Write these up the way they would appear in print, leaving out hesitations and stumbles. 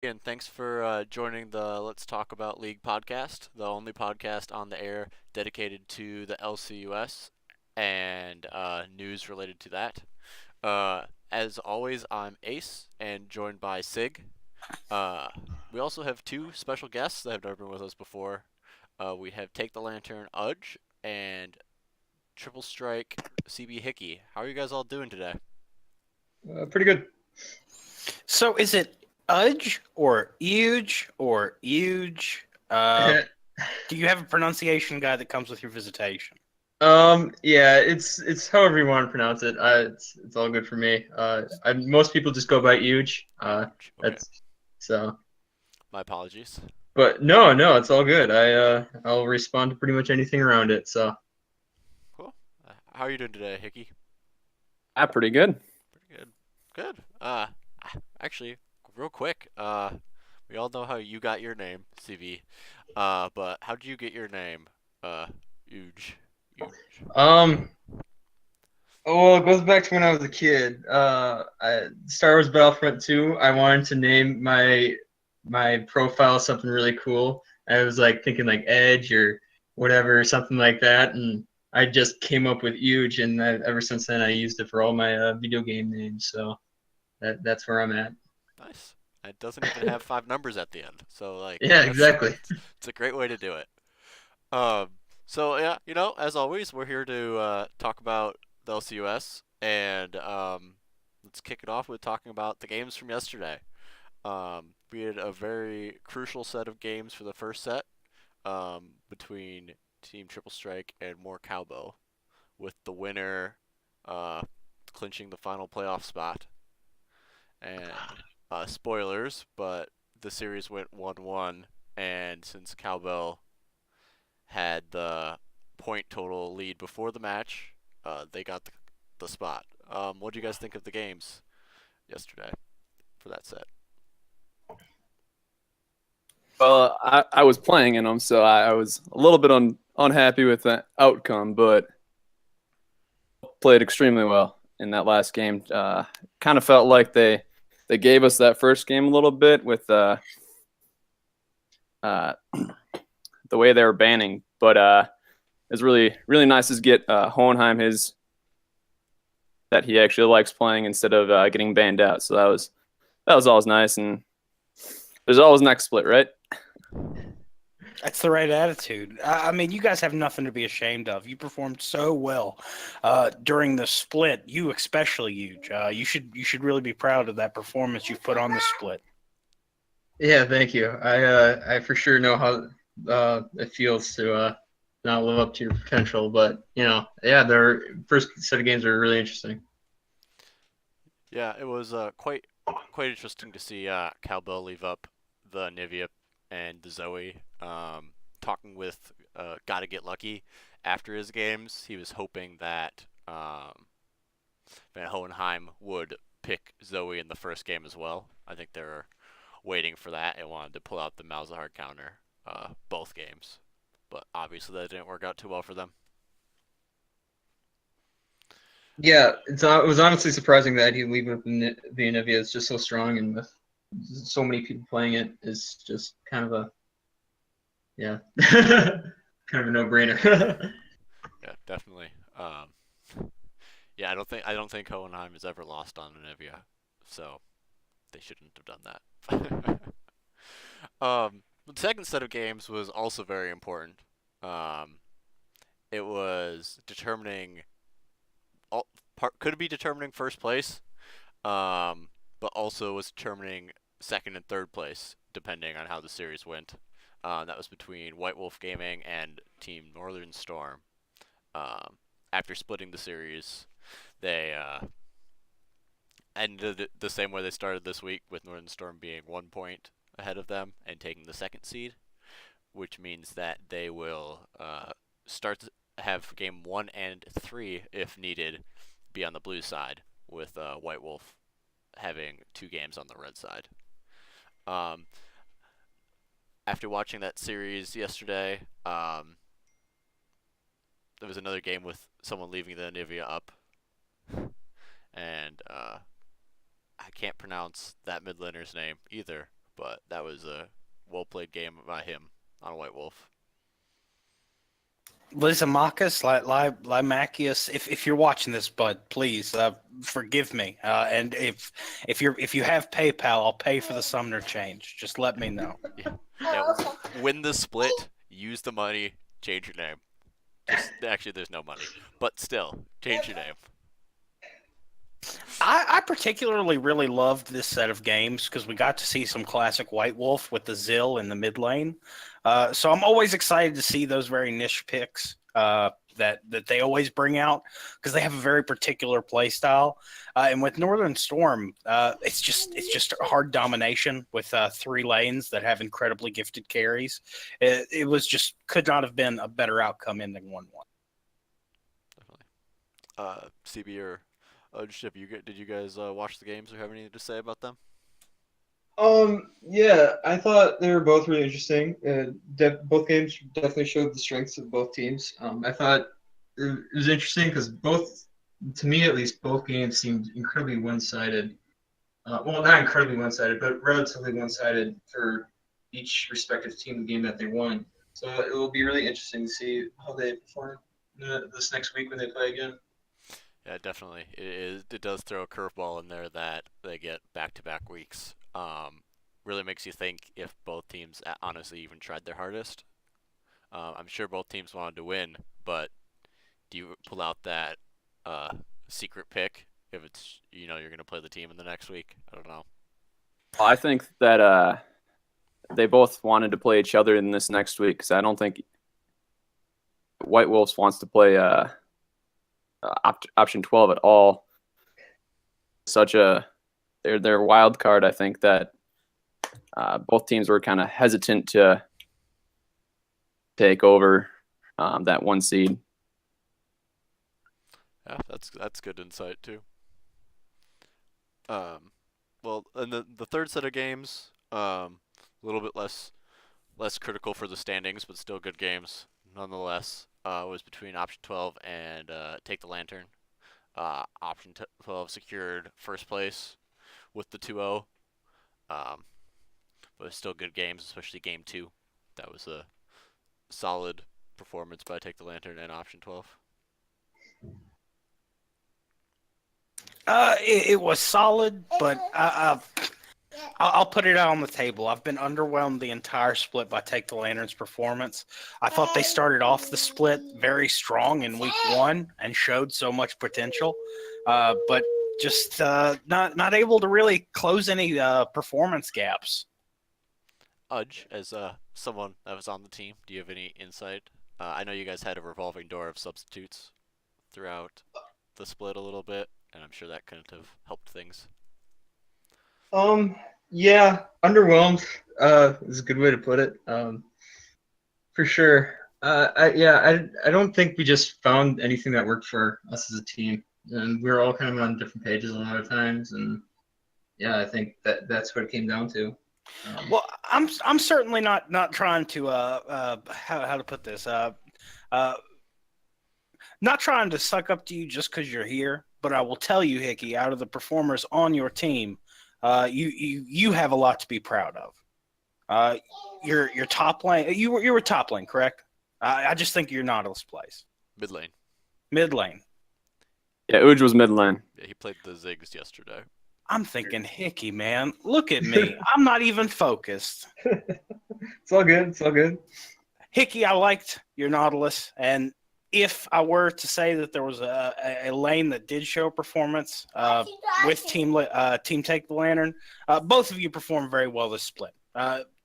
And thanks for joining the Let's Talk About League podcast, the only podcast on the air dedicated to the LCUS and news related to that. As always, I'm Ace and joined by Sig. Uh, we also have two special guests that have never been with us before. We have Take the Lantern Udge and Triple Strike CB Hickey. How are you guys all doing today? Pretty good. So is it Udge or Huge or Huge? Do you have a pronunciation guide that comes with your visitation? Yeah, it's however you want to pronounce it. It's all good for me. Most people just go by huge. Okay, That's so. my apologies. But no, it's all good. I'll respond to pretty much anything around it. So Cool. How are you doing today, Hickey? Pretty good. Pretty good. Good. Actually, real quick, we all know how you got your name, CV. But how did you get your name? Huge. Huge. um, well, it goes back to when I was a kid. Star Wars Battlefront 2. I wanted to name my profile something really cool. I was like thinking like Edge or whatever, something like that, and I just came up with huge, and ever since then I used it for all my video game names. So that's where I'm at. Nice. It doesn't even have five numbers at the end, so like Yeah, that's exactly. it's a great way to do it. Um, so yeah, as always, we're here to talk about the LCUS, and let's kick it off with talking about the games from yesterday. We had a very crucial set of games for the first set between Team Triple Strike and More Cowbell, with the winner uh, clinching the final playoff spot. And spoilers, but the series went 1-1, and since Cowbell had the point total lead before the match, they got the spot. What do you guys think of the games yesterday for that set? Well, I was playing in them, so I was a little bit unhappy with the outcome, but played extremely well in that last game. Kind of felt like they gave us that first game a little bit with uh, the way they were banning, but it's really nice to get Hohenheim his that he actually likes playing instead of getting banned out. So that was always nice, and there's always next split, right? That's the right attitude. I mean, you guys have nothing to be ashamed of. You performed so well during the split. You especially huge. You should really be proud of that performance you've put on the split. Yeah, thank you. I for sure know how it feels to not live up to your potential, but yeah, their first set of games are really interesting. Yeah, it was quite interesting to see Cowbell leave up the Nivea and the Zoe. Talking with Gotta Get Lucky after his games, he was hoping that Van Hohenheim would pick Zoe in the first game as well. I think they were waiting for that and wanted to pull out the Malzahar counter both games. But obviously that didn't work out too well for them. Yeah, it was honestly surprising that he leave with the Anivia is just so strong, and with so many people playing it is just kind of a yeah, kind of a no-brainer. Yeah, definitely. Yeah, I don't think Hohenheim has ever lost on Anivia, so they shouldn't have done that. The second set of games was also very important. Um, it was determining could be determining first place, but also was determining second and third place depending on how the series went. That was between White Wolf Gaming and Team Northern Storm. Um, After splitting the series, they ended it the same way they started this week, with Northern Storm being 1 point ahead of them and taking the second seed, which means that they will start to have game 1 and 3, if needed, be on the blue side, with White Wolf having 2 games on the red side. Um, After watching that series yesterday, there was another game with someone leaving the Nivea up, and I can't pronounce that mid laner's name either, but that was a well played game by him on White Wolf. Lysimachus, Lymachius, if you're watching this, bud, please forgive me. And if you have PayPal, I'll pay for the Sumner change. Just let me know. Yeah, win the split, use the money, change your name. Actually, there's no money, but still, change your name. I particularly really loved this set of games because we got to see some classic White Wolf with the Zill in the mid lane. So I'm always excited to see those very niche picks that they always bring out because they have a very particular play style. And with Northern Storm, it's just a hard domination with 3 lanes that have incredibly gifted carries. It was just could not have been a better outcome ending 1-1. Definitely. CB or did you guys watch the games or have anything to say about them? Yeah, I thought they were both really interesting. Both games definitely showed the strengths of both teams. I thought it was interesting because both, to me at least, both games seemed incredibly one-sided. Well, not incredibly one-sided, but relatively one-sided for each respective team, the game that they won. So it will be really interesting to see how they perform this next week when they play again. Yeah, definitely. It does throw a curveball in there that they get back-to-back weeks. Really makes you think if both teams honestly even tried their hardest. I'm sure both teams wanted to win, but do you pull out that secret pick if it's you're going to play the team in the next week? I don't know. Well, I think that they both wanted to play each other in this next week because I don't think White Wolves wants to play option 12 at all. Such a their wild card. I think that both teams were kind of hesitant to take over that 1 seed. Yeah, that's good insight too. Well, and the third set of games, a little bit less critical for the standings, but still good games nonetheless. Was between option 12 and Take the Lantern. Option 12 secured first place with the 2-0. But it's still good games, especially game 2. That was a solid performance by Take the Lantern and option 12. It was solid, but I'll put it out on the table. I've been underwhelmed the entire split by Take the Lantern's performance. I thought they started off the split very strong in week 1 and showed so much potential, but just not able to really close any performance gaps. Udge, as someone that was on the team, do you have any insight? I know you guys had a revolving door of substitutes throughout the split a little bit, and I'm sure that couldn't have helped things. Yeah, underwhelmed is a good way to put it. For sure. I don't think we just found anything that worked for us as a team, and we were all kind of on different pages a lot of times, and yeah, I think that's what it came down to. Well, I'm certainly not trying to how to put this not trying to suck up to you just because you're here, but I will tell you, Hickey, out of the performers on your team, you have a lot to be proud of. Your top lane, you were top lane, correct? I just think your Nautilus plays Mid lane. mid lane. Yeah, Uj was mid lane. Yeah, he played the Ziggs yesterday. I'm thinking, Hickey, man, look at me. I'm not even focused. It's all good. It's all good. Hickey, I liked your Nautilus, and if I were to say that there was a lane that did show performance with Team Take the Lantern, both of you performed very well this split.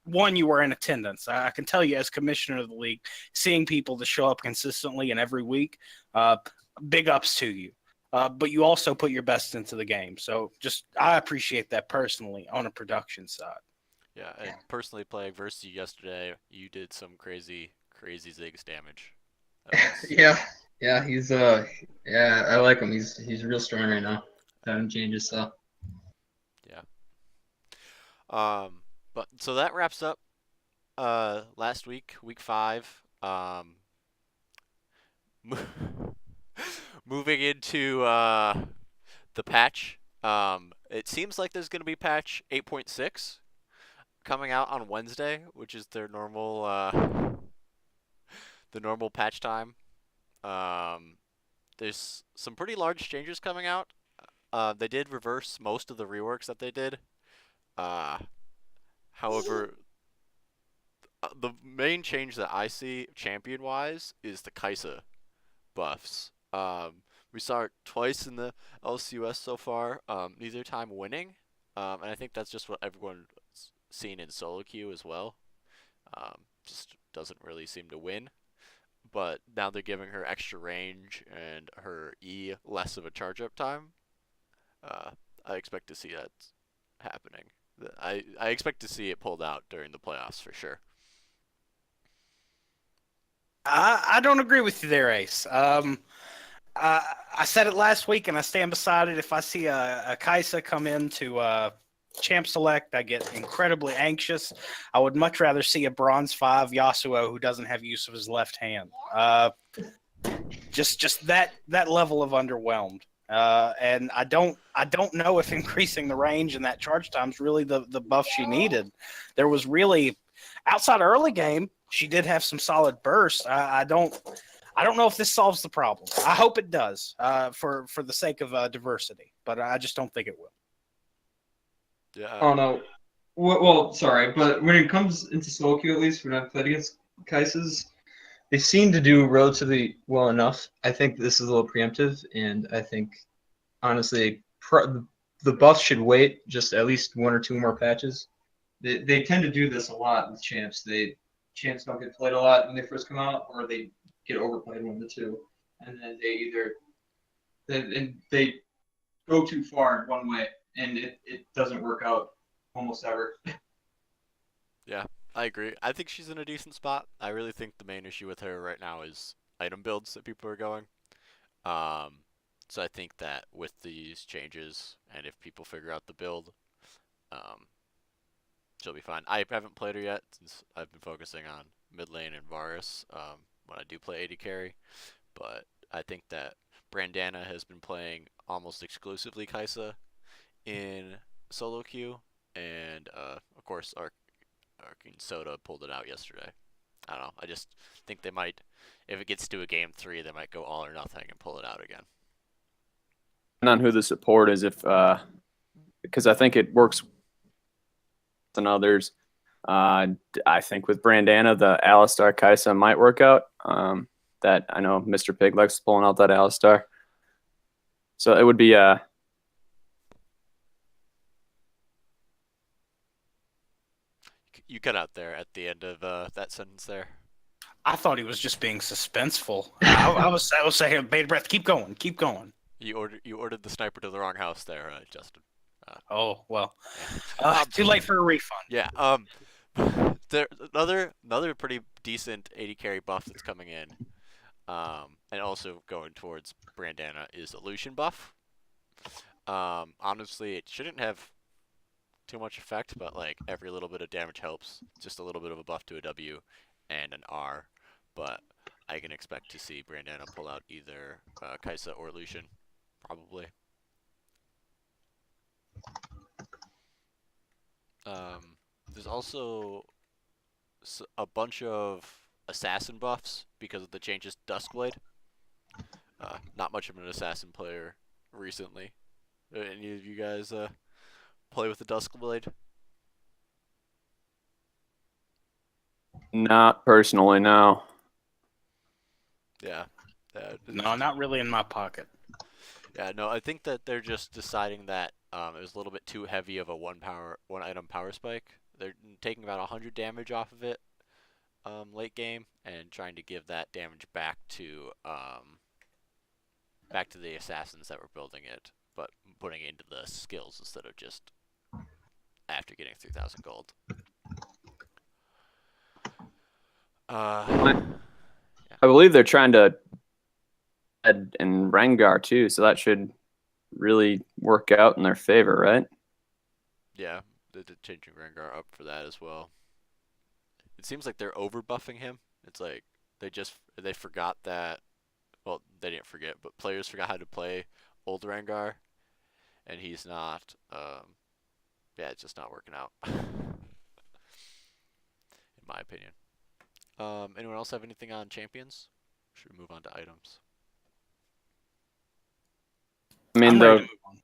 One, you were in attendance. I can tell you as commissioner of the league, seeing people to show up consistently and every week, big ups to you. But you also put your best into the game. So I appreciate that personally on a production side. Yeah, and personally playing versus you yesterday, you did some crazy Ziggs damage. Yeah, he's I like him. He's real strong right now. Haven't changed his stuff. Yeah. But so that wraps up last week, week 5. Moving into the patch. It seems like there's going to be patch 8.6. coming out on Wednesday, which is their normal the normal patch time. Um, there's some pretty large changes coming out. They did reverse most of the reworks that they did. Uh, however, the main change that I see champion-wise is the Kai'Sa buffs. We saw it twice in the LCUS so far, neither time winning. And I think that's just what everyone's seen in solo queue as well. Just doesn't really seem to win. But now they're giving her extra range and her E less of a charge up time. I expect to see that happening. I expect to see it pulled out during the playoffs for sure. I don't agree with you there, Ace. I said it last week, and I stand beside it. If I see a Kai'Sa come into Champ Select, I get incredibly anxious. I would much rather see a Bronze 5 Yasuo who doesn't have use of his left hand. Just that level of underwhelmed. And I don't know if increasing the range and that charge time is really the buff she needed. There was really, outside of early game, she did have some solid bursts. I don't know if this solves the problem. I hope it does, for the sake of diversity, but I just don't think it will. Yeah. Oh no. Well, sorry, but when it comes into solo queue, at least when I've played against Kaisers, they seem to do relatively well enough. I think this is a little preemptive, and I think honestly, the buffs should wait just at least 1 or 2 more patches. They tend to do this a lot with champs. Champs don't get played a lot when they first come out, or they get overplayed 1 to 2, and then they go too far in one way, and it doesn't work out almost ever. Yeah, I agree. I think she's in a decent spot. I really think the main issue with her right now is item builds that people are going. So I think that with these changes, and if people figure out the build, um, she'll be fine. I haven't played her yet since I've been focusing on mid lane and Varus when I do play AD carry, but I think that Brandana has been playing almost exclusively Kai'Sa in solo queue, and of course Arcane Soda pulled it out yesterday. I don't know. I just think they might, if it gets to a game 3, they might go all or nothing and pull it out again. On who the support is, if because I think it works than others. I think with Brandana, the Alistar Kai'Sa might work out. That I know Mr. Pig likes pulling out that Alistar. So it would be You cut out there at the end of that sentence there. I thought he was just being suspenseful. I was saying, bated breath, keep going. You ordered the sniper to the wrong house there, Justin. Oh well, Yeah. too late for a refund. Yeah. There another pretty decent AD carry buff that's coming in, and also going towards Brandana is a Lucian buff. Honestly, it shouldn't have too much effect, but like every little bit of damage helps. Just a little bit of a buff to a W and an R, but I can expect to see Brandana pull out either Kai'Sa or Lucian, probably. There's also a bunch of assassin buffs because of the changes to Duskblade. Not much of an assassin player recently. Any of you guys play with the Duskblade? not personally, no. Yeah. No, not really in my pocket. Yeah, no, I think that they're just deciding that it was a little bit too heavy of a one item power spike. They're taking about 100 damage off of it late game and trying to give that damage back to the assassins that were building it, but putting it into the skills instead of just after getting 3,000 gold. I believe they're trying to add in Rengar too, so that should really work out in their favor, right? Yeah, they're changing Rengar up for that as well. It seems like they're over buffing him. It's like they forgot that. Well, they didn't forget, but players forgot how to play old Rengar, and he's not. Yeah, it's just not working out. opinion. Anyone else have anything on champions? Should we move on to items? I mean, I'm ready to move on.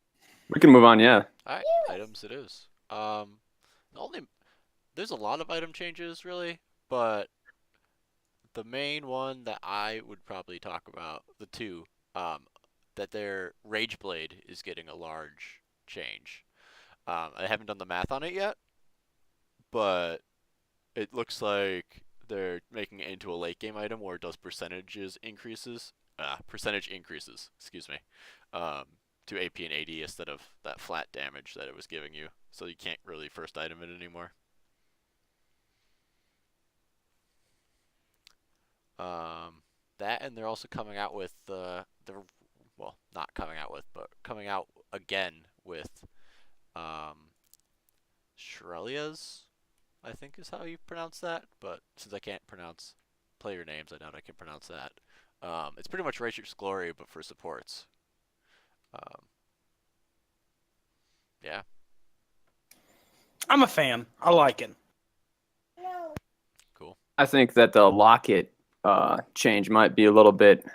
we can move on. Yeah. All right, items it is. Only there's a lot of item changes really, but the main one that I would probably talk about, the two, that their Rage Blade is getting a large change. I haven't done the math on it yet, but it looks like they're making it into a late game item where it does percentage increases, excuse me, to AP and AD instead of that flat damage that it was giving you. So you can't really first item it anymore. That, and they're also coming out with well, not coming out with, but coming out again with Shrelia's, I think is how you pronounce that. But since I can't pronounce player names, I doubt I can pronounce that. It's pretty much Righteous Glory, but for supports. Yeah. I'm a fan. I like it. Cool. I think that the locket change might be a little bit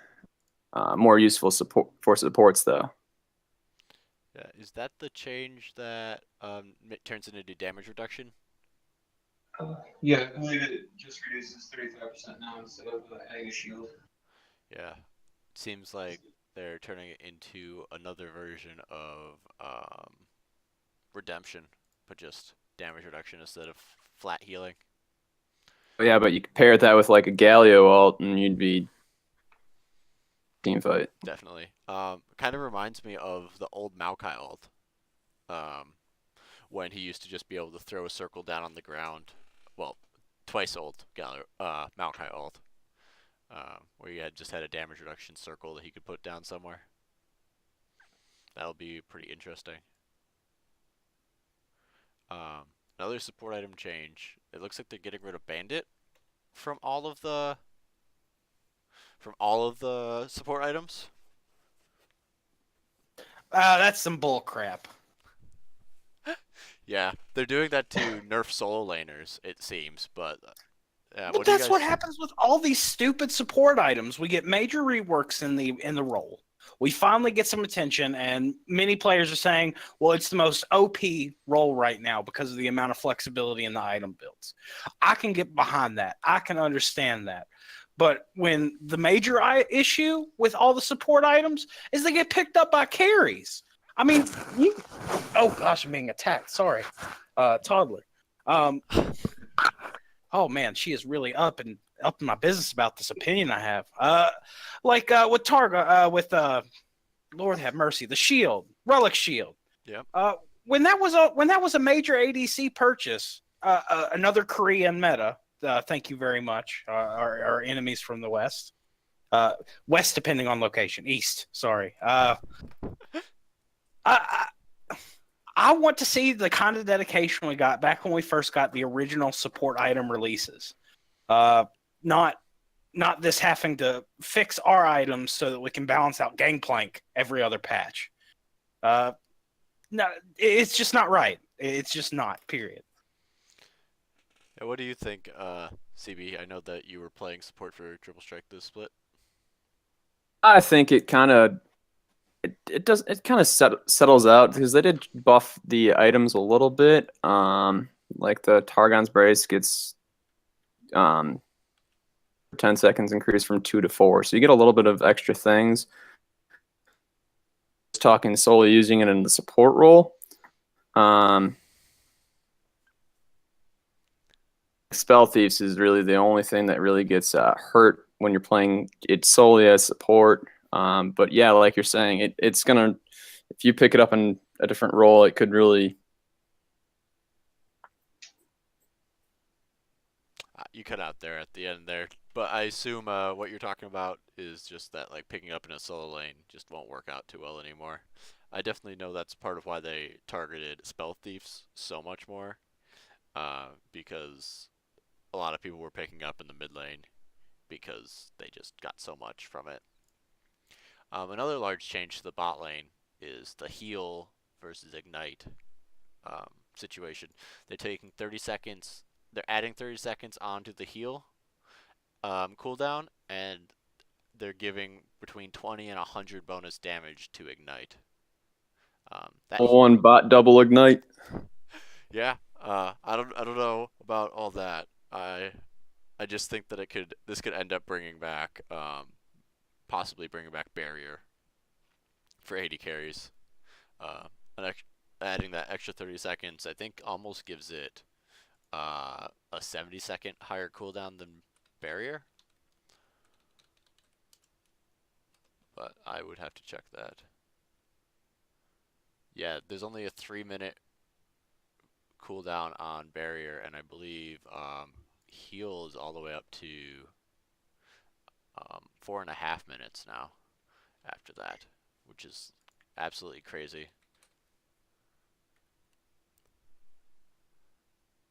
more useful support for supports, though. Yeah. Is that the change that turns into damage reduction? Yeah, I believe it just reduces 35% now instead of adding a shield. Yeah. It seems like they're turning it into another version of redemption, but just damage reduction instead of flat healing. Yeah, but you compare that with like a Galio ult, and you'd be team fight. Definitely. Kind of reminds me of the old Maokai ult. When he used to just be able to throw a circle down on the ground. Well, twice old Maokai ult. Where you just had a damage reduction circle that he could put down somewhere. That'll be pretty interesting. Another support item change. It looks like they're getting rid of Bandit from all of the support items. That's some bull crap. Yeah, they're doing that to nerf solo laners, it seems, but yeah, But that's what happens with all these stupid support items. We get major reworks in the role. We finally get some attention, and many players are saying, well, it's the most OP role right now because of the amount of flexibility in the item builds. I can get behind that. I can understand that. But when the major issue with all the support items is they get picked up by carries. I mean, oh gosh, I'm being attacked. Sorry, toddler. Oh man, she is really up in my business about this opinion I have. Like with Targa, with Lord have mercy, the shield, relic shield. Yeah. When that was a major ADC purchase, another Korean meta. Thank you very much. Our enemies from the west, west depending on location, east. Sorry. I want to see the kind of dedication we got back when we first got the original support item releases. Not this having to fix our items so that we can balance out Gangplank every other patch. No, it's just not right. It's just not, period. Yeah, what do you think, CB? I know that you were playing support for Triple Strike this split. I think it kind of settles out because they did buff the items a little bit. Like the Targon's Brace gets 10 seconds increase from 2 to 4, so you get a little bit of extra things. Just talking solely using it in the support role. Spell Thieves is really the only thing that really gets hurt when you're playing it solely as support. But yeah, like you're saying, it's gonna, if you pick it up in a different role, it could really. You cut out there at the end there, but I assume what you're talking about is just that like picking up in a solo lane just won't work out too well anymore. I definitely know that's part of why they targeted Spell Thieves so much more, because a lot of people were picking up in the mid lane because they just got so much from it. Another large change to the bot lane is the heal versus ignite situation. They're taking 30 seconds they're adding 30 seconds onto the heal cooldown, and they're giving between 20 and 100 bonus damage to ignite. That One bot double ignite. Yeah, I don't know about all that. I just think that this could end up bringing back possibly bringing back barrier for 80 carries. An adding that extra 30 seconds, I think, almost gives it a 70-second higher cooldown than barrier. But I would have to check that. Yeah, there's only a 3-minute cooldown on barrier, and I believe heal is all the way up to 4.5 minutes now after that, which is absolutely crazy.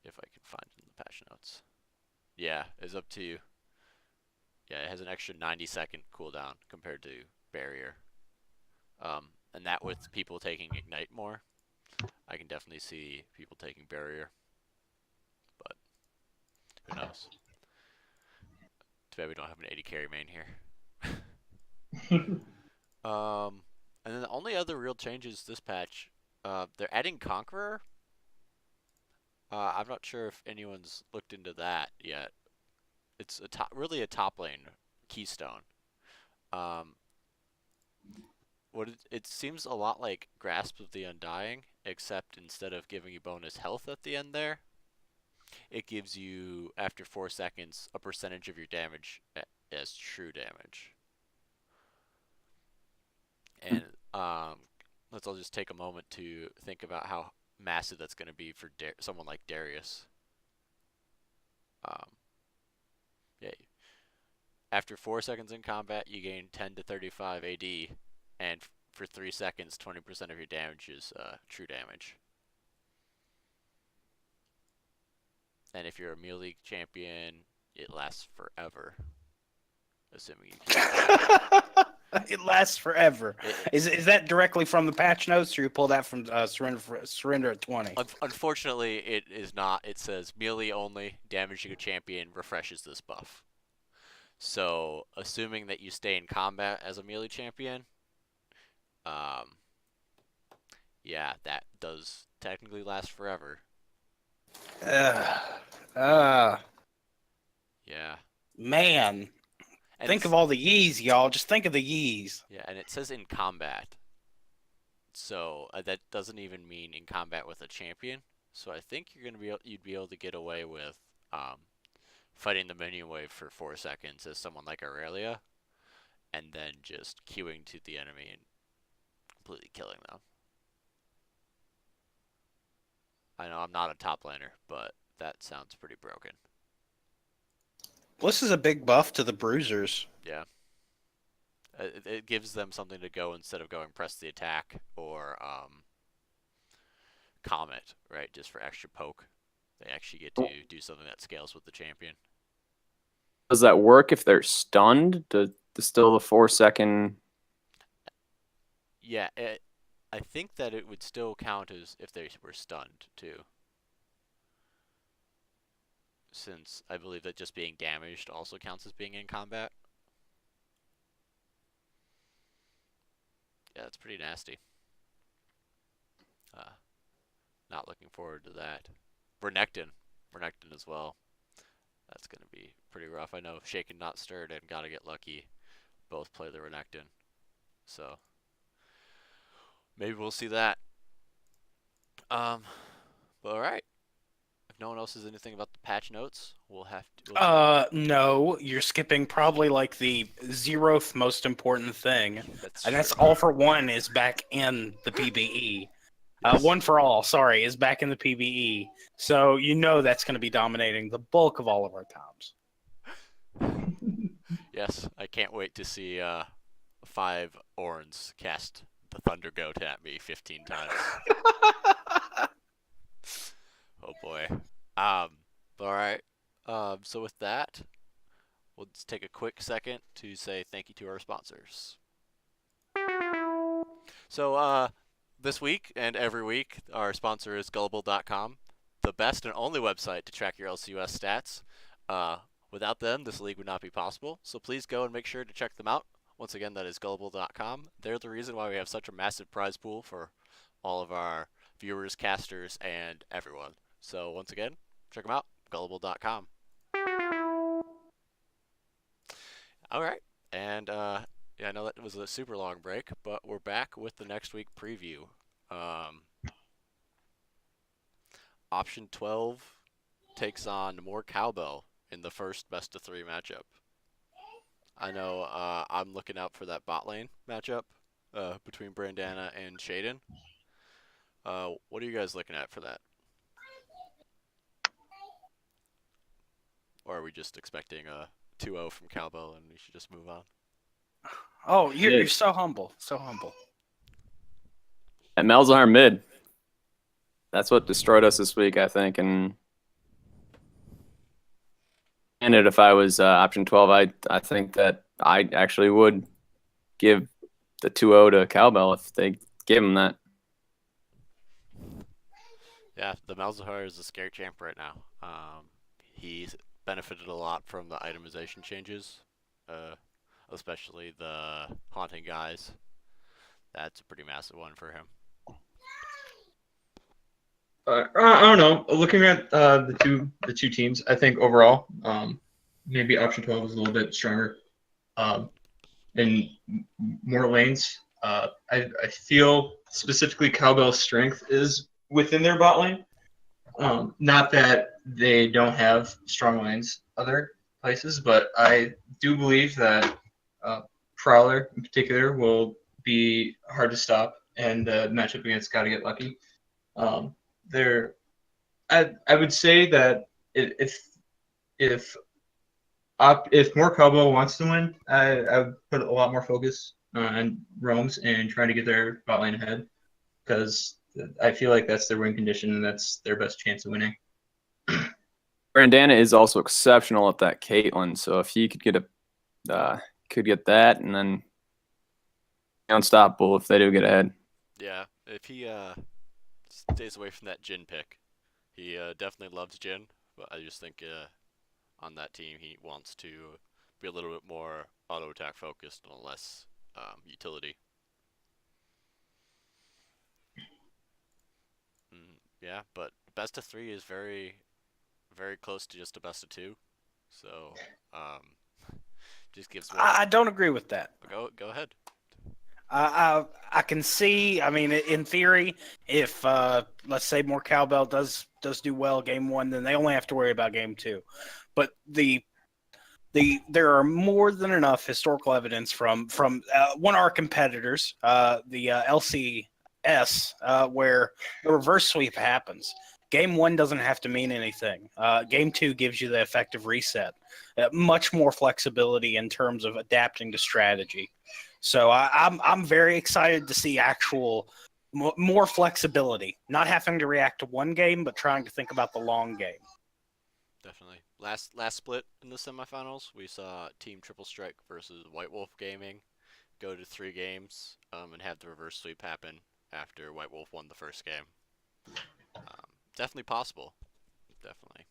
If I can find it in the patch notes. Yeah, it's up to, yeah, it has an extra 90-second cooldown compared to barrier. And that with people taking ignite more, I can definitely see people taking barrier. But who knows? Too bad we don't have an 80 carry main here. And then the only other real changes this patch, they're adding Conqueror. I'm not sure if anyone's looked into that yet. It's really a top lane keystone. It seems a lot like Grasp of the Undying, except instead of giving you bonus health at the end there, it gives you, after 4 seconds, a percentage of your damage as true damage. And let's all just take a moment to think about how massive that's going to be for someone like Darius. Yeah. After 4 seconds in combat, you gain 10 to 35 AD, and for 3 seconds, 20% of your damage is true damage. And if you're a melee champion, it lasts forever. Assuming you can. It lasts forever. Is that directly from the patch notes, or you pull that from Surrender at 20? Unfortunately, it is not. It says melee only, damaging a champion refreshes this buff. So, assuming that you stay in combat as a melee champion, yeah, that does technically last forever. Yeah. Man. And Think of all the yees, y'all. Just think of the yees. Yeah, and it says in combat. So that doesn't even mean in combat with a champion. So I think you'd be able to get away with fighting the minion wave for 4 seconds as someone like Aurelia, and then just queuing to the enemy and completely killing them. I know I'm not a top laner, but that sounds pretty broken. This is a big buff to the bruisers. Yeah. It gives them something to go instead of going press the attack or Comet, right? Just for extra poke. They actually get to do something that scales with the champion. Does that work if they're stunned? Does still the 4 second? Yeah, I think that it would still count as if they were stunned too. Since I believe that just being damaged also counts as being in combat. Yeah, that's pretty nasty. Not looking forward to that. Renekton as well. That's going to be pretty rough. I know Shaken Not Stirred and Gotta Get Lucky both play the Renekton. So, maybe we'll see that. But alright. If no one else has anything about the patch notes, we'll have to... No, you're skipping probably like the 0th most important thing. That's and that's All for One is back in the PBE. One for All, sorry, is back in the PBE. So you know that's going to be dominating the bulk of all of our times. Yes, I can't wait to see 5 Orns cast the Thunder Goat at me 15 times. Oh boy. Alright. So with that, we'll just take a quick second to say thank you to our sponsors. So, this week and every week, our sponsor is Gullible.com. the best and only website to track your LCUS stats. Without them, this league would not be possible. So please go and make sure to check them out. Once again, that is Gullible.com. They're the reason why we have such a massive prize pool for all of our viewers, casters, and everyone. So once again, check them out. Gullible.com. All right, and yeah, I know that was a super long break, but we're back with the next week preview. Option 12 takes on more Cowbell in the first best of 3 matchup. I know I'm looking out for that bot lane matchup between Brandana and Shaden. What are you guys looking at for that? Or are we just expecting a 2-0 from Cowbell and we should just move on? Oh, you're so humble. So humble. And Malzahar mid. That's what destroyed us this week, I think. And if I was option 12, I think that I actually would give the 2-0 to Cowbell if they gave him that. Yeah, the Malzahar is a scary champ right now. He's benefited a lot from the itemization changes, especially the haunting guys. That's a pretty massive one for him. I don't know. Looking at the two teams, I think overall, maybe option 12 is a little bit stronger. In more lanes, I feel specifically Cowbell's strength is within their bot lane. Not that they don't have strong lanes other places, but I do believe that Prowler in particular will be hard to stop and match up against Gotta Get Lucky. I would say that if more Cowbell wants to win, I would put a lot more focus on roams and trying to get their bot lane ahead, because I feel like that's their win condition and that's their best chance of winning. Brandana is also exceptional at that Caitlyn, so if he could get that, and then unstoppable if they do get ahead. Yeah, if he stays away from that Jhin pick. He definitely loves Jhin, but I just think on that team he wants to be a little bit more auto attack focused and less utility. Yeah, but best of 3 is very, very close to just a best of 2. So just gives more. I don't agree with that. Go ahead. I can see. I mean, in theory, if let's say more Cowbell does do well game 1, then they only have to worry about game 2. But there are more than enough historical evidence from one of our competitors, the LCS, where the reverse sweep happens. Game 1 doesn't have to mean anything. Game 2 gives you the effective reset. Much more flexibility in terms of adapting to strategy. So I'm very excited to see actual more flexibility, not having to react to one game, but trying to think about the long game. Definitely. Last split in the semifinals, we saw Team Triple Strike versus White Wolf Gaming go to 3 games and have the reverse sweep happen after White Wolf won the first game. Definitely possible. Definitely.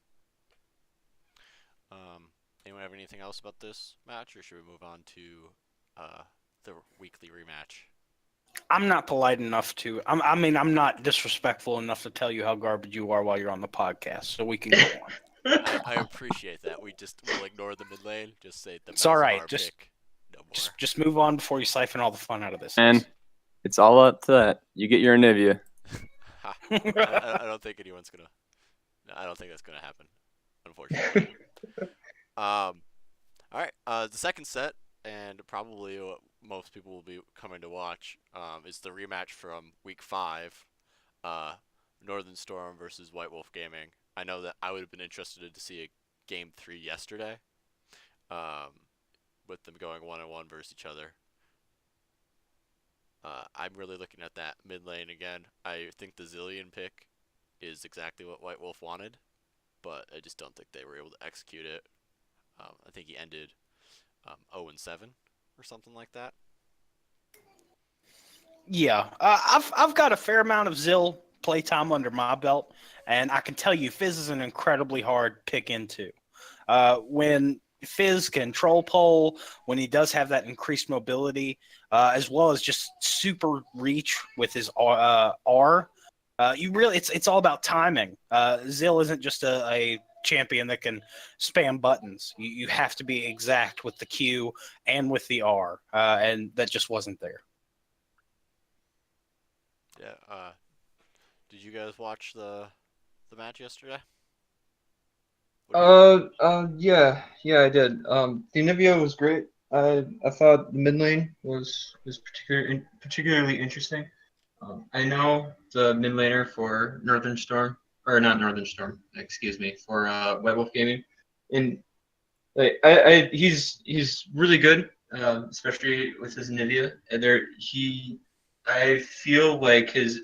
Anyone have anything else about this match, or should we move on to the weekly rematch? I'm not polite enough to. I'm not disrespectful enough to tell you how garbage you are while you're on the podcast, so we can go on. I appreciate that. We'll ignore the mid lane. Just say the It's all right. Malzahar Just pick. No more. just move on before you siphon all the fun out of this. And it's all up to that. You get your Anivia. I don't think anyone's gonna. I don't think that's gonna happen, unfortunately. All right. The second set, and probably what most people will be coming to watch, is the rematch from week 5, Northern Storm versus White Wolf Gaming. I know that I would have been interested to see a game 3 yesterday, with them going 1-on-1 versus each other. I'm really looking at that mid lane again. I think the Zilean pick is exactly what White Wolf wanted, but I just don't think they were able to execute it. I think he ended 0-7 or something like that. Yeah, I've got a fair amount of Zill play time under my belt, and I can tell you, Fizz is an incredibly hard pick into. When Fizz can troll pole, when he does have that increased mobility, as well as just super reach with his R, you really it's all about timing. Zill isn't just a champion that can spam buttons. You have to be exact with the Q and with the R, and that just wasn't there. Yeah. Did you guys watch the match yesterday? Yeah, I did. The Anivia was great. I thought the mid lane was particularly interesting. I know the mid laner for Northern Storm, or not Northern Storm, excuse me, for White Wolf Gaming, and like he's really good, especially with his Anivia. And I feel like his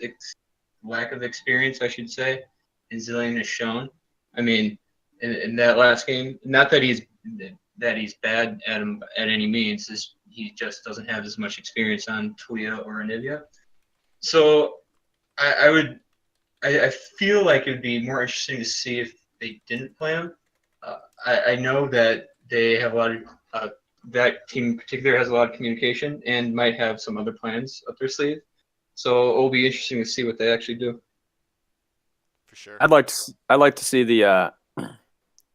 lack of experience, I should say, in Zilean is shown. I mean, in that last game, not that he's bad at him at any means. He just doesn't have as much experience on Tuya or Anivia. So I feel like it would be more interesting to see if they didn't play him. I know that they have a lot of that team in particular has a lot of communication and might have some other plans up their sleeve. So it'll be interesting to see what they actually do. For sure. I'd like to see the.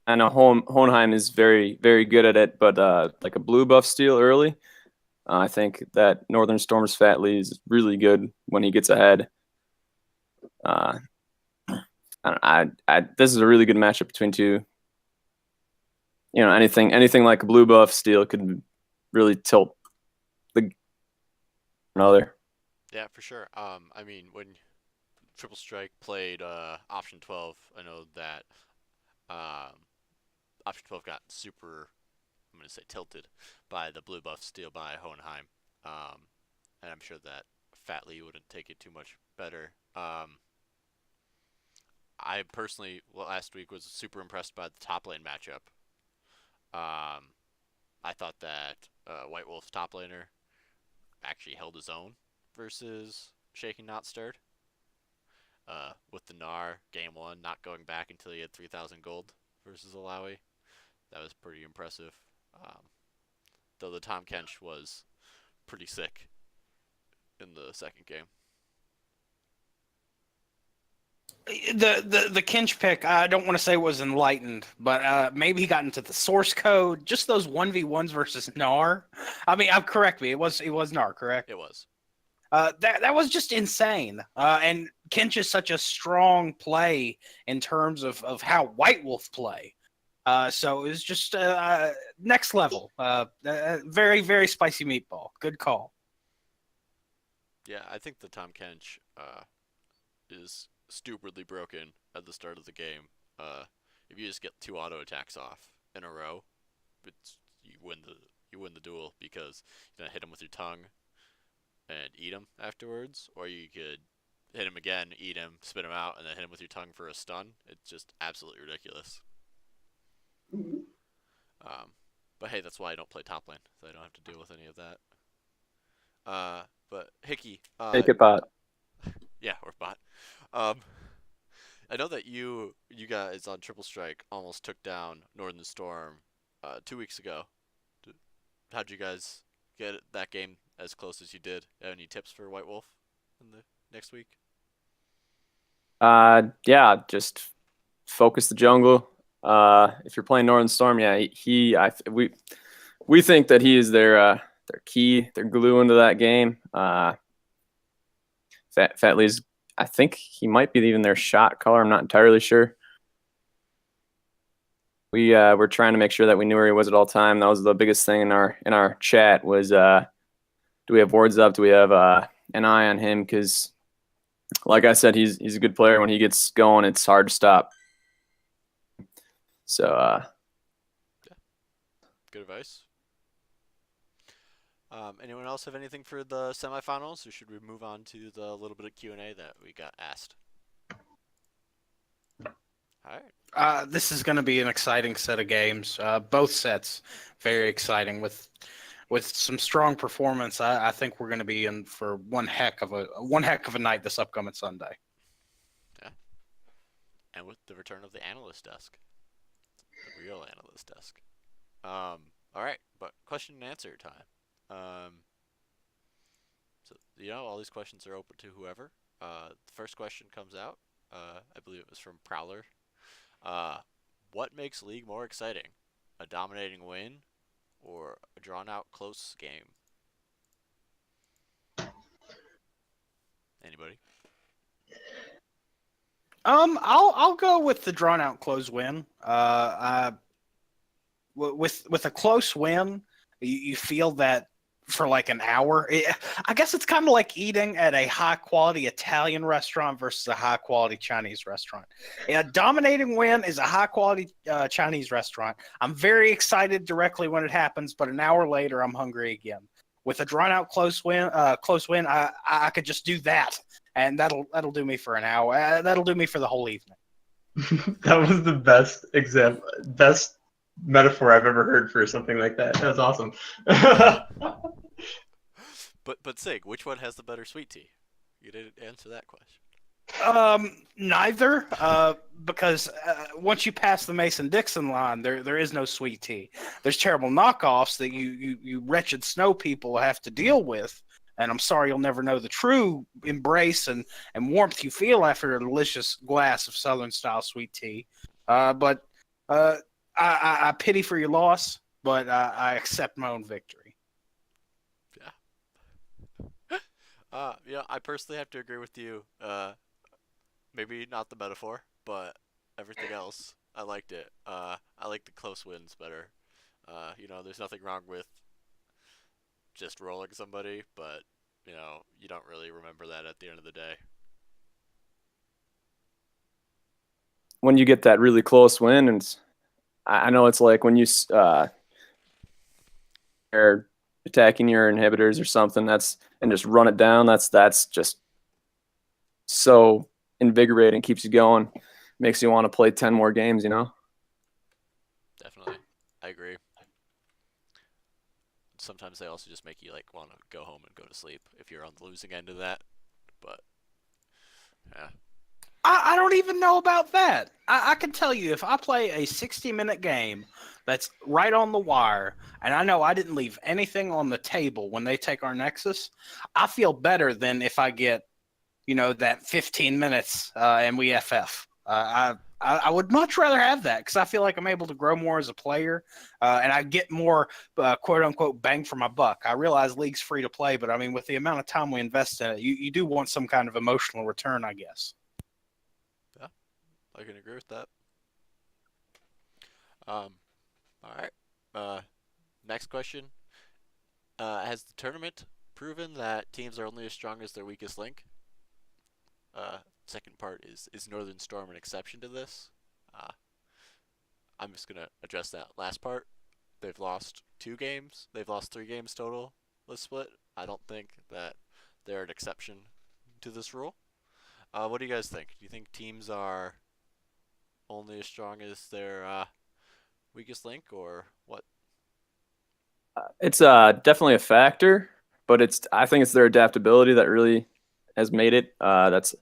I know Hohenheim is very, very good at it, but like a blue buff steal early, I think that Northern Storm's Fat Lee is really good when he gets ahead. This is a really good matchup between two. You know, anything like a blue buff steal could really tilt the another. Yeah, for sure. I mean, when Triple Strike played Option 12, I know that Option 12 got super, I'm going to say tilted by the blue buff steal by Hohenheim. And I'm sure that Fat Lee wouldn't take it too much better. I personally, last week, was super impressed by the top lane matchup. I thought that White Wolf's top laner actually held his own versus Shaken Not Stirred. With the Gnar game 1 not going back until he had 3,000 gold versus Alawi. That was pretty impressive. Though the Tom Kench was pretty sick in the second game. The Kinch pick, I don't want to say was enlightened, but maybe he got into the source code. Just those 1v1s versus Gnar. I mean, correct me. It was Gnar, correct? It was. That was just insane. And Kinch is such a strong play in terms of how White Wolf play. So it was just next level. Very, very spicy meatball. Good call. Yeah, I think the Tom Kench is stupidly broken at the start of the game. If you just get 2 auto attacks off in a row, you win the duel because you hit him with your tongue and eat him afterwards, or you could hit him again, eat him, spit him out, and then hit him with your tongue for a stun. It's just absolutely ridiculous. But hey, that's why I don't play top lane, so I don't have to deal with any of that. But Hickey, Take it, bot. yeah, or bot. I know that you guys on Triple Strike almost took down Northern Storm 2 weeks ago. How'd you guys get that game as close as you did? Any tips for White Wolf in the next week? Yeah, just focus the jungle. If you're playing Northern Storm, yeah, we think that he is their key, their glue into that game. Fat Lee's, I think he might be even their shot caller. I'm not entirely sure. We're trying to make sure that we knew where he was at all time. That was the biggest thing in our chat was, do we have wards up? Do we have an eye on him? Because, like I said, he's a good player. When he gets going, it's hard to stop. So, yeah. Good advice. Anyone else have anything for the semifinals, or should we move on to the little bit of Q&A that we got asked? All right. This is going to be an exciting set of games. Both sets very exciting with some strong performance. I think we're going to be in for one heck of a night this upcoming Sunday. and with the return of the analyst desk, the real analyst desk. All right, but question and answer time. So all these questions are open to whoever. The first question comes out. I believe it was from Prowler. What makes League more exciting? A dominating win or a drawn out close game? Anybody? I'll go with the drawn out close win. With a close win, you feel that for like an hour. I guess it's kind of like eating at a high quality Italian restaurant versus a high quality Chinese restaurant. A dominating win is a high quality Chinese restaurant. I'm very excited directly when it happens, but an hour later, I'm hungry again. With a drawn out close win, I could just do that, and that'll do me for an hour. That'll do me for the whole evening. That was the best metaphor I've ever heard for something like that. That was awesome. But Sig, which one has the better sweet tea? You didn't answer that question. Neither. Because once you pass the Mason-Dixon line, there is no sweet tea. There's terrible knockoffs that you wretched snow people have to deal with. And I'm sorry you'll never know the true embrace and warmth you feel after a delicious glass of Southern-style sweet tea. But I pity for your loss, but I accept my own victory. I personally have to agree with you. Maybe not the metaphor, but everything else, I liked it. I like the close wins better. There's nothing wrong with just rolling somebody, but you don't really remember that at the end of the day. When you get that really close win, and I know it's like when you are attacking your inhibitors or something, and just run it down. That's just so invigorating, keeps you going, makes you want to play 10 more games. Definitely, I agree. Sometimes they also just make you want to go home and go to sleep if you're on the losing end of that. But yeah. I don't even know about that. I can tell you, if I play a 60-minute game that's right on the wire, and I know I didn't leave anything on the table when they take our Nexus, I feel better than if I get, that 15 minutes and we FF. I would much rather have that because I feel like I'm able to grow more as a player, and I get more quote-unquote bang for my buck. I realize League's free to play, but I mean, with the amount of time we invest in it, you do want some kind of emotional return, I guess. I can agree with that. All right. Next question. Has the tournament proven that teams are only as strong as their weakest link? Second part is Northern Storm an exception to this? I'm just gonna address that last part. They've lost 2 games. They've lost 3 games total this split. I don't think that they're an exception to this rule. What do you guys think? Do you think teams are only as strong as their weakest link, or what? It's definitely a factor, but I think it's their adaptability that really has made it. That's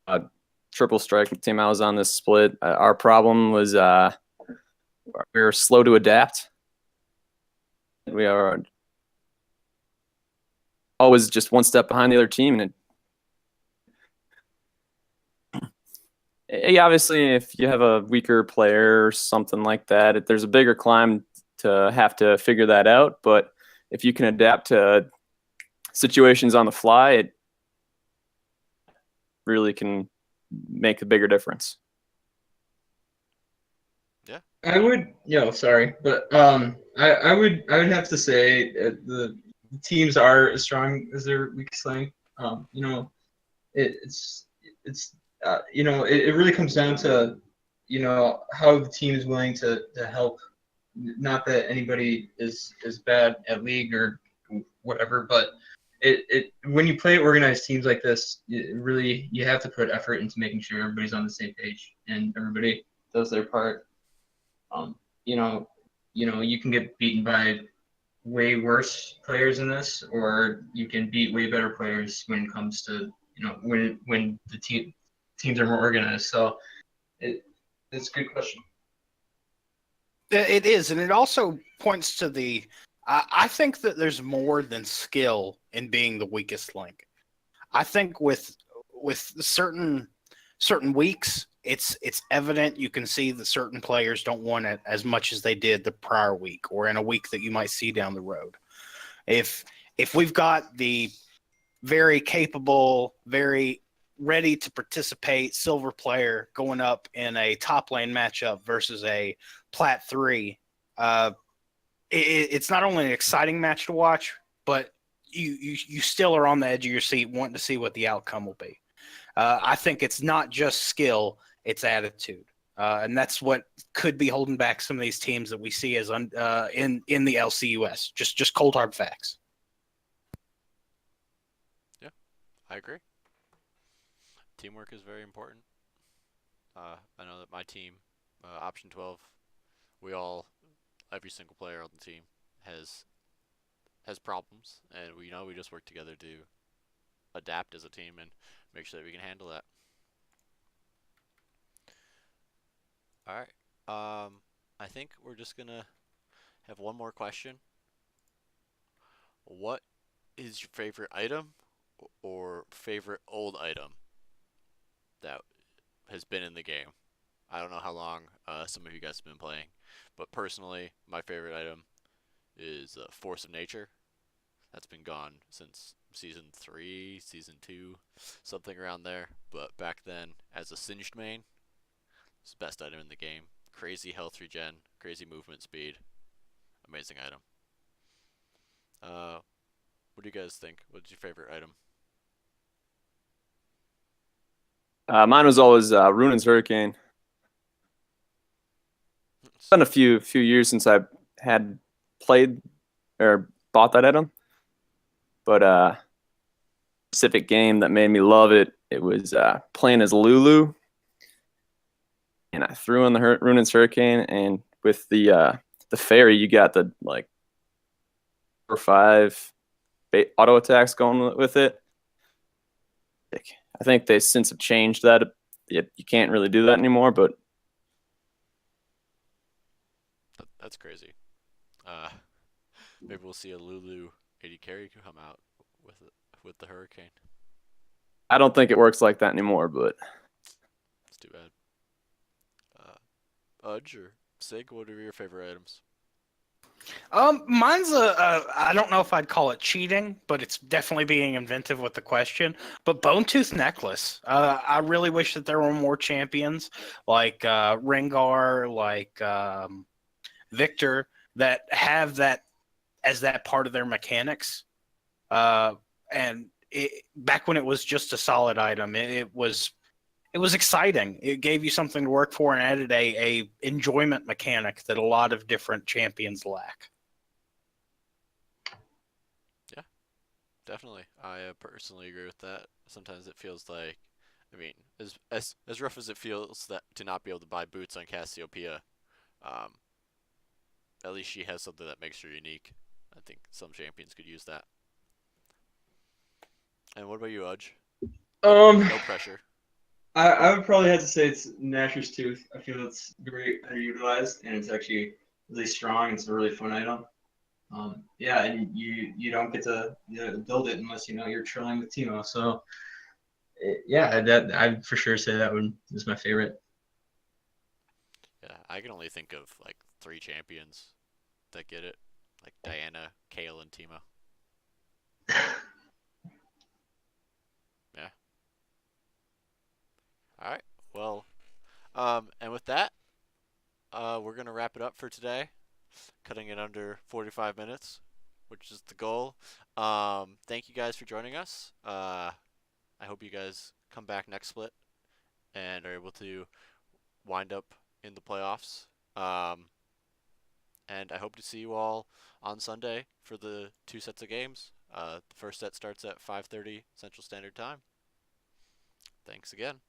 a triple strike team I was on this split. Our problem was we were slow to adapt. We are always just one step behind the other team, and obviously, if you have a weaker player or something like that, there's a bigger climb to have to figure that out. But if you can adapt to situations on the fly, it really can make a bigger difference. Yeah, I would. Sorry, but I would have to say the teams are as strong as their weakest link. It really comes down to, how the team is willing to help. Not that anybody is bad at League or whatever, but when you play organized teams like this, you have to put effort into making sure everybody's on the same page and everybody does their part. You can get beaten by way worse players in this, or you can beat way better players when it comes to when the teams are more organized. So it's a good question. It is, and it also points to the. I think that there's more than skill in being the weakest link. I think with certain weeks, it's evident. You can see that certain players don't want it as much as they did the prior week, or in a week that you might see down the road. If we've got the very capable, very ready to participate silver player going up in a top lane matchup versus a plat 3, it's not only an exciting match to watch, but you still are on the edge of your seat wanting to see what the outcome will be. I think it's not just skill, it's attitude. And that's what could be holding back some of these teams that we see as in the LCUS. Just cold hard facts. I agree. Teamwork is very important. I know that my team, Option 12, every single player on the team has problems, and we just work together to adapt as a team and make sure that we can handle that. All right. I think we're just gonna have one more question. What is your favorite item or favorite old item that has been in the game? I don't know how long some of you guys have been playing, but personally, my favorite item is Force of Nature. That's been gone since Season 3, Season 2, something around there. But back then, as a Singed main, it's the best item in the game. Crazy health regen, crazy movement speed, amazing item. What do you guys think? What's your favorite item? Mine was always Runaan's Hurricane. It's been a few years since I had played or bought that item, but specific game that made me love it. It was playing as Lulu, and I threw in the Runaan's Hurricane, and with the fairy, you got the like 4 or 5 auto attacks going with it. I think they since have changed that. You can't really do that anymore, but That's crazy. Maybe we'll see a Lulu AD carry come out with the Hurricane. I don't think it works like that anymore. But It's too bad. Udge or Sig, what are your favorite items? Mine's I don't know if I'd call it cheating, but it's definitely being inventive with the question. But Bone Tooth Necklace. I really wish that there were more champions like Rengar, like Victor, that have that as that part of their mechanics. And back when it was just a solid item, it was exciting. It gave you something to work for and added a enjoyment mechanic that a lot of different champions lack. Yeah, definitely. I personally agree with that. Sometimes it feels like, I mean, as rough as it feels that to not be able to buy boots on Cassiopeia, um, at least she has something that makes her unique. I think some champions could use that. And what about you, Udge? No pressure. I would probably have to say it's Nashor's Tooth. I feel it's very underutilized, and it's actually really strong. It's a really fun item. Yeah, and you don't get to build it unless you're trilling with Teemo. So yeah, that I'd for sure say that one is my favorite. Yeah, I can only think of like 3 champions that get it, like Diana, Kayle, and Teemo. Yeah. All right. Well, and with that, we're gonna wrap it up for today, cutting it under 45 minutes, which is the goal. Thank you guys for joining us. I hope you guys come back next split and are able to wind up in the playoffs. And I hope to see you all on Sunday for the 2 sets of games. The first set starts at 5:30 Central Standard Time. Thanks again.